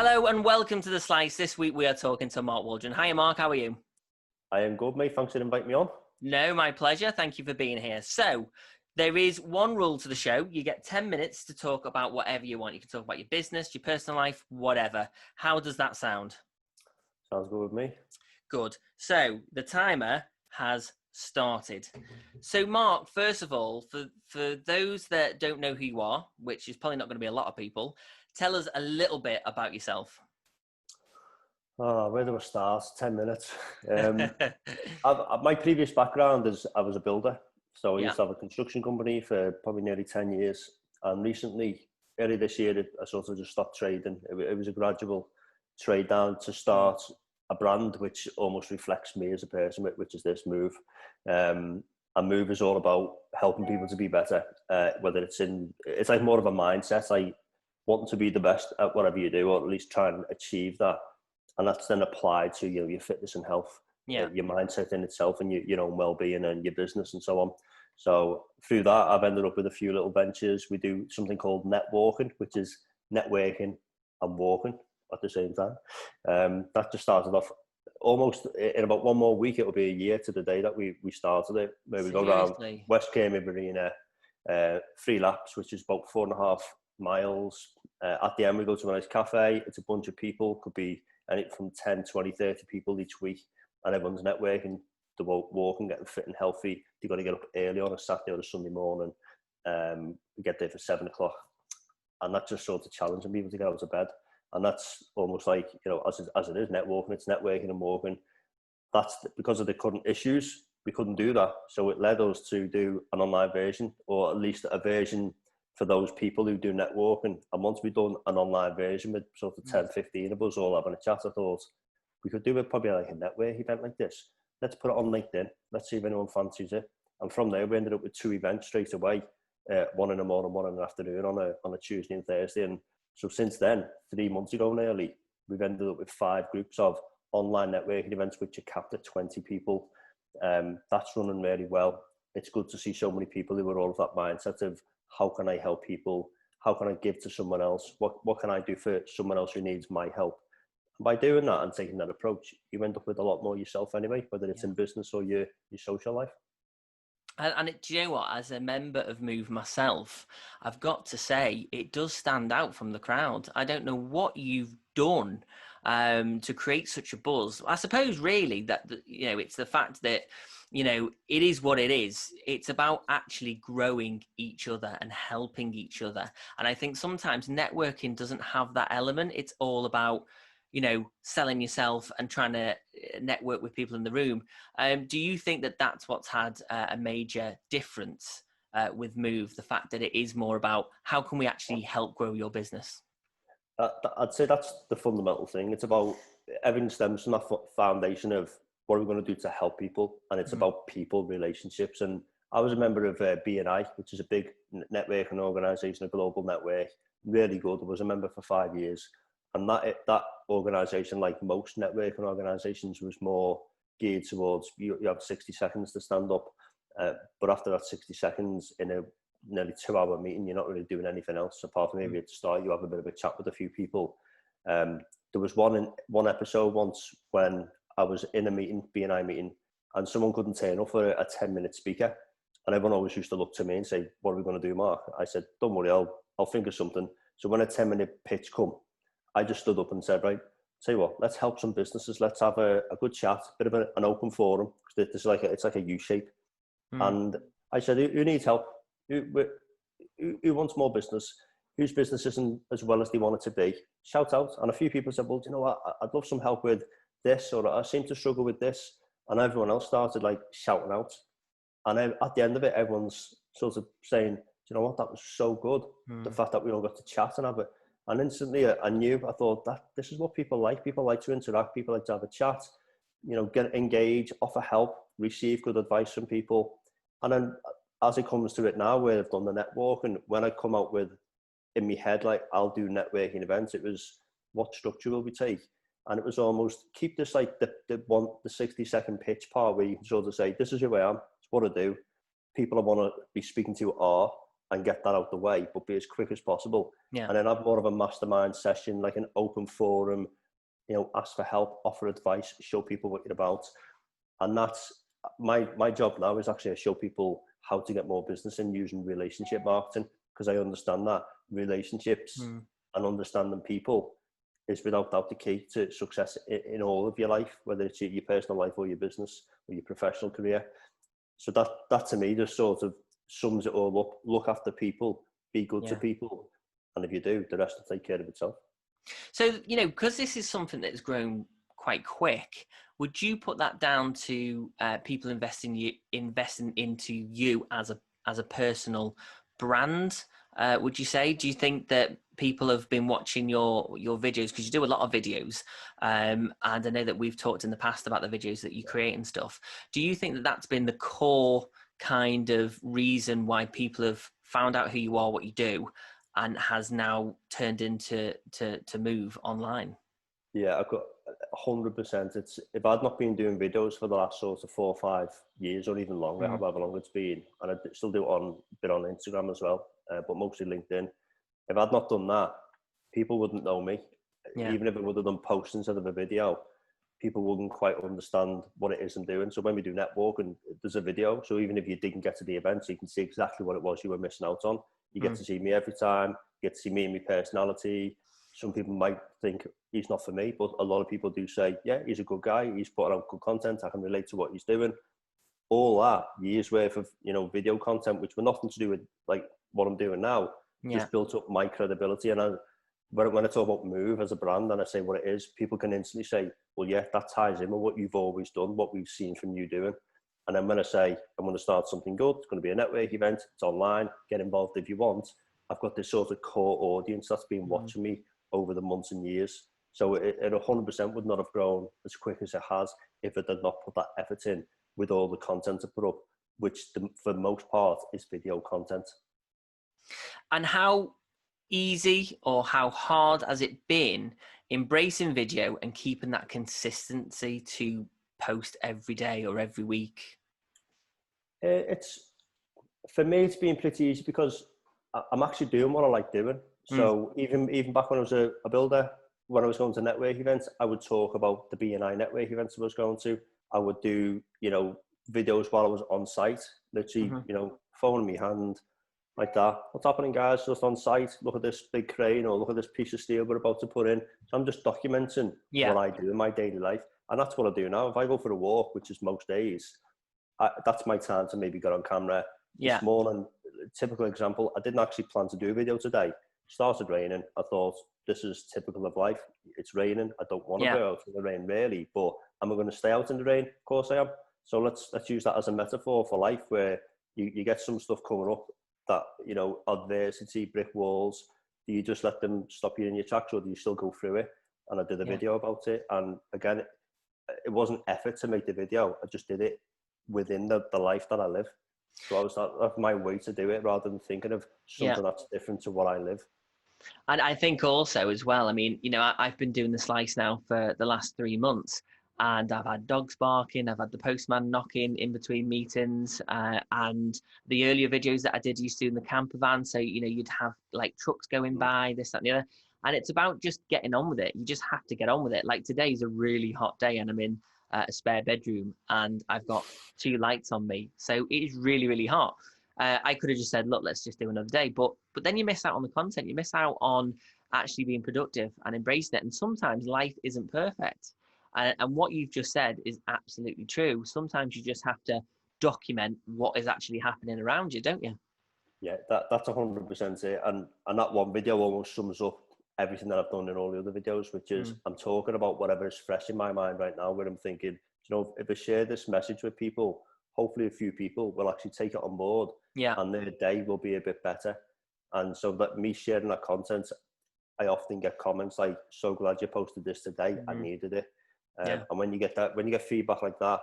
Hello and welcome to The Slice. This week we are talking to Mark Waldron. Hiya Mark, how are you? I am good, mate. Thanks for inviting me on. No, my pleasure. Thank you for being here. So, there is one rule to the show. You get 10 minutes to talk about whatever you want. You can talk about your business, your personal life, whatever. How does that sound? Sounds good with me. Good. So, the timer has started. So, Mark, first of all, for those that don't know who you are, which is probably not going to be a lot of people, tell us a little bit about yourself. Oh, where do I start? 10 minutes. My previous background is I was a builder. So I used to have a construction company for probably nearly 10 years. And recently, early this year, I sort of just stopped trading. It was a gradual trade down to start a brand which almost reflects me as a person, which is this Move. And Move is all about helping people to be better, whether it's like more of a mindset. I want to be the best at whatever you do, or at least try and achieve that. And that's then applied to your fitness and health, your mindset in itself, and your own well-being and your business and so on. So through that, I've ended up with a few little ventures. We do something called networking, which is networking and walking at the same time. That just started off almost in about one more week. It will be a year to the day that we started it, where we go around West Cambridge Arena, 3 laps, which is about 4.5 miles. At the end, we go to a nice cafe. It's a bunch of people, could be anything from 10, 20, 30 people each week, and everyone's networking, they're walking, getting fit and healthy. They've got to get up early on a Saturday or a Sunday morning. We get there for 7 o'clock, and that's just sort of challenging people to get out of bed. And that's almost like, as it is networking, it's networking and walking. That's because of the current issues, we couldn't do that. So it led us to do an online version, or at least a version for those people who do networking. And once we've done an online version with sort of 10, 15 of us all having a chat, I thought we could do it probably like a network event like this. Let's put it on LinkedIn. Let's see if anyone fancies it. And from there, we ended up with 2 events straight away, one in the morning, one in the afternoon on a Tuesday and Thursday. And so since then, 3 months ago nearly, we've ended up with 5 groups of online networking events, which are capped at 20 people. That's running really well. It's good to see so many people who are all of that mindset of, how can I help people? How can I give to someone else? What can I do for someone else who needs my help? And by doing that and taking that approach, you end up with a lot more yourself anyway, whether it's in business or your social life. And do you know what? As a member of Move myself, I've got to say, it does stand out from the crowd. I don't know what you've done to create such a buzz. I suppose really that, it's the fact that, it is what it is. It's about actually growing each other and helping each other. And I think sometimes networking doesn't have that element. It's all about, selling yourself and trying to network with people in the room. Do you think that that's what's had a major difference with Move? The fact that it is more about how can we actually help grow your business? I'd say that's the fundamental thing. It's about, everything stems from that foundation of what are we going to do to help people, and it's about people relationships. And I was a member of BNI, which is a big networking organisation, a global network, really good. I was a member for 5 years, and that organisation, like most networking organisations, was more geared towards you have 60 seconds to stand up, but after that 60 seconds in a nearly 2-hour meeting, you're not really doing anything else apart from maybe at the start you have a bit of a chat with a few people. There was one episode once when I was in a meeting, BNI meeting, and someone couldn't turn up for a 10-minute speaker, and everyone always used to look to me and say, "What are we going to do, Mark?" I said, "Don't worry, I'll think of something." So when a 10-minute pitch come, I just stood up and said, "Right, tell you what, let's help some businesses. Let's have a good chat, a bit of an open forum. It's like a U shape." And I said, "Who needs help? Who wants more business? Whose business isn't as well as they want it to be? Shout out." And a few people said, "Well, you know what? I'd love some help with this," or "I seem to struggle with this." And everyone else started like shouting out. And at the end of it, everyone's sort of saying, "You know what? That was so good. The fact that we all got to chat and have it." And instantly I thought that this is what people like. People like to interact. People like to have a chat, get engaged, offer help, receive good advice from people. And then as it comes to it now, where I've done the network, and when I come out with in my head, like I'll do networking events, it was what structure will we take? And it was almost keep this like the 60-second pitch part where you can sort of say, this is who I am, it's what I do. People I want to be speaking to are, and get that out the way, but be as quick as possible. Yeah. And then have more of a mastermind session, like an open forum, ask for help, offer advice, show people what you're about. And that's my job now, is actually to show people how to get more business in using relationship marketing, because I understand that relationships and understanding people is without doubt the key to success in all of your life, whether it's your personal life or your business or your professional career. So that to me just sort of sums it all up. Look after people, be good to people, and if you do, the rest will take care of itself. So, because this is something that's grown quite quick, would you put that down to people investing into you as a personal brand? Would you say? Do you think that people have been watching your videos, because you do a lot of videos, and I know that we've talked in the past about the videos that you create and stuff. Do you think that that's been the core kind of reason why people have found out who you are, what you do, and has now turned into to move online? Yeah, I've got 100%. It's, if I'd not been doing videos for the last sort of 4 or 5 years or even longer, however long it's been, and I still do it on Instagram as well, but mostly LinkedIn. If I'd not done that, people wouldn't know me. Yeah. Even if I would have done posts instead of a video, people wouldn't quite understand what it is I'm doing. So when we do networking, there's a video. So even if you didn't get to the event, you can see exactly what it was you were missing out on. You get to see me every time. You get to see me and my personality. Some people might think he's not for me, but a lot of people do say, yeah, he's a good guy. He's putting out good content. I can relate to what he's doing. All that years worth of, video content, which were nothing to do with like what I'm doing now, just built up my credibility. And when I talk about Move as a brand and I say what it is, people can instantly say, well, yeah, that ties in with what you've always done, what we've seen from you doing. And then when I say I'm going to start something good, it's going to be a network event, it's online, get involved if you want, I've got this sort of core audience that's been watching me over the months and years. So it 100% would not have grown as quick as it has if it did not put that effort in with all the content to put up, which for the most part is video content. And how easy or how hard has it been embracing video and keeping that consistency to post every day or every week? It's, for me, it's been pretty easy because I'm actually doing what I like doing. So even back when I was a builder, when I was going to network events, I would talk about the BNI network events I was going to. I would do, videos while I was on site, literally, phone in my hand, like that. What's happening, guys? Just on site, look at this big crane or look at this piece of steel we're about to put in. So I'm just documenting what I do in my daily life. And that's what I do now. If I go for a walk, which is most days, that's my time to maybe get on camera. This morning, typical example, I didn't actually plan to do a video today. It started raining. I thought, this is typical of life. It's raining. I don't want to go out in the rain really, but am I going to stay out in the rain? Of course I am. So let's use that as a metaphor for life, where you get some stuff coming up that, adversity, brick walls. Do you just let them stop you in your tracks, or do you still go through it? And I did a video about it. And again, it wasn't effort to make the video. I just did it within the life that I live. So that's my way to do it, rather than thinking of something that's different to what I live. And I think also as well, I mean, I've been doing the slice now for the last 3 months, and I've had dogs barking, I've had the postman knocking in between meetings, and the earlier videos that I did used to do in the camper van. So, you'd have like trucks going by, this, that, and the other. And it's about just getting on with it. You just have to get on with it. Like today's a really hot day and I'm in a spare bedroom and I've got 2 lights on me. So it is really, really hot. I could have just said, look, let's just do another day. But then you miss out on the content. You miss out on actually being productive and embracing it. And sometimes life isn't perfect. And what you've just said is absolutely true. Sometimes you just have to document what is actually happening around you, don't you? Yeah, that's 100% it. And that one video almost sums up everything that I've done in all the other videos, which is I'm talking about whatever is fresh in my mind right now, where I'm thinking, if I share this message with people, hopefully a few people will actually take it on board and their day will be a bit better. And so that me sharing that content, I often get comments like, so glad you posted this today. I needed it. And when you get feedback like that,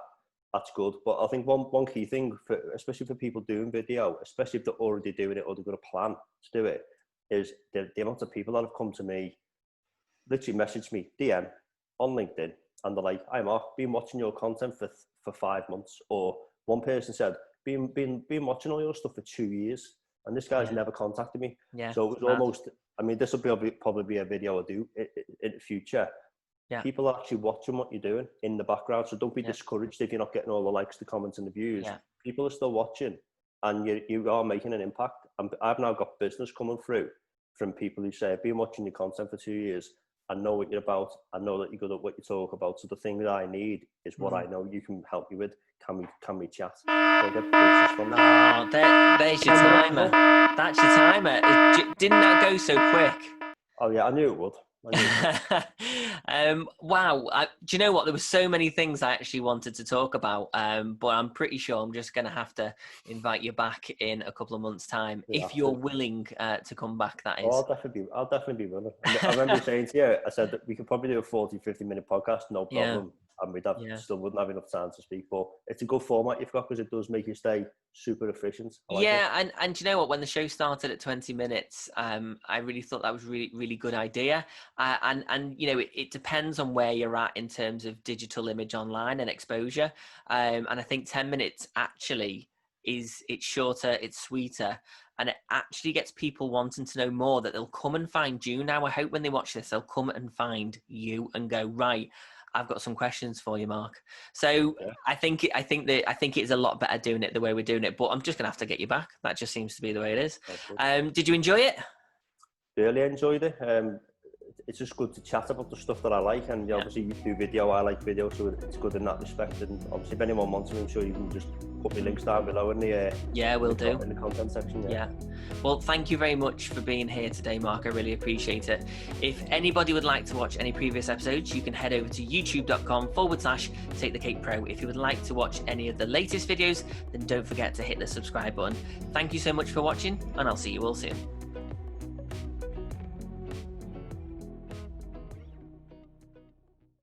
that's good. But I think one key thing, especially for people doing video, especially if they're already doing it or they've got a plan to do it, is the amount of people that have come to me, literally messaged me, DM on LinkedIn, and they're like, "Hi Mark, been watching your content for 5 months." Or one person said, been watching all your stuff for 2 years. and this guy's never contacted me. Yeah. So it was almost, I mean, this will probably be a video I'll do in the future. Yeah. People are actually watching what you're doing in the background. So don't be discouraged if you're not getting all the likes, the comments and the views. Yeah. People are still watching, and you are making an impact. I've now got business coming through from people who say, I've been watching your content for 2 years. I know what you're about. I know that you're good at what you talk about. So the thing that I need is what I know you can help me with. Can we chat? So get business from that. Oh, there's your timer. That's your timer. Didn't that go so quick? Oh yeah, I knew it would. Wow. Do you know what? There were so many things I actually wanted to talk about, but I'm pretty sure I'm just going to have to invite you back in a couple of months' time, if you're willing to come back, that is. Oh, I'll definitely be willing. I remember saying to you, I said that we could probably do a 40, 50-minute podcast, no problem. And we'd still wouldn't have enough time to speak, but it's a good format you've got because it does make you stay super efficient. And do you know what? When the show started at 20 minutes, I really thought that was really, really good idea. And you know, it depends on where you're at in terms of digital image online and exposure. And I think 10 minutes actually it's shorter, it's sweeter, and it actually gets people wanting to know more, that they'll come and find you. Now, I hope when they watch this, they'll come and find you and go, right, I've got some questions for you, Mark. So I think it is a lot better doing it the way we're doing it, but I'm just gonna have to get you back. That just seems to be the way it is. Did you enjoy it? Really enjoyed it. It's just good to chat about the stuff that I like, and obviously you do video, I like video, so it's good in that respect. And obviously if anyone wants me, I'm sure you can just put my links down below in the in the content section. Well, thank you very much for being here today, Mark. I really appreciate it. If anybody would like to watch any previous episodes, you can head over to youtube.com/Take the Cake Pro. If you would like to watch any of the latest videos, then don't forget to hit the subscribe button. Thank you so much for watching, and I'll see you all soon.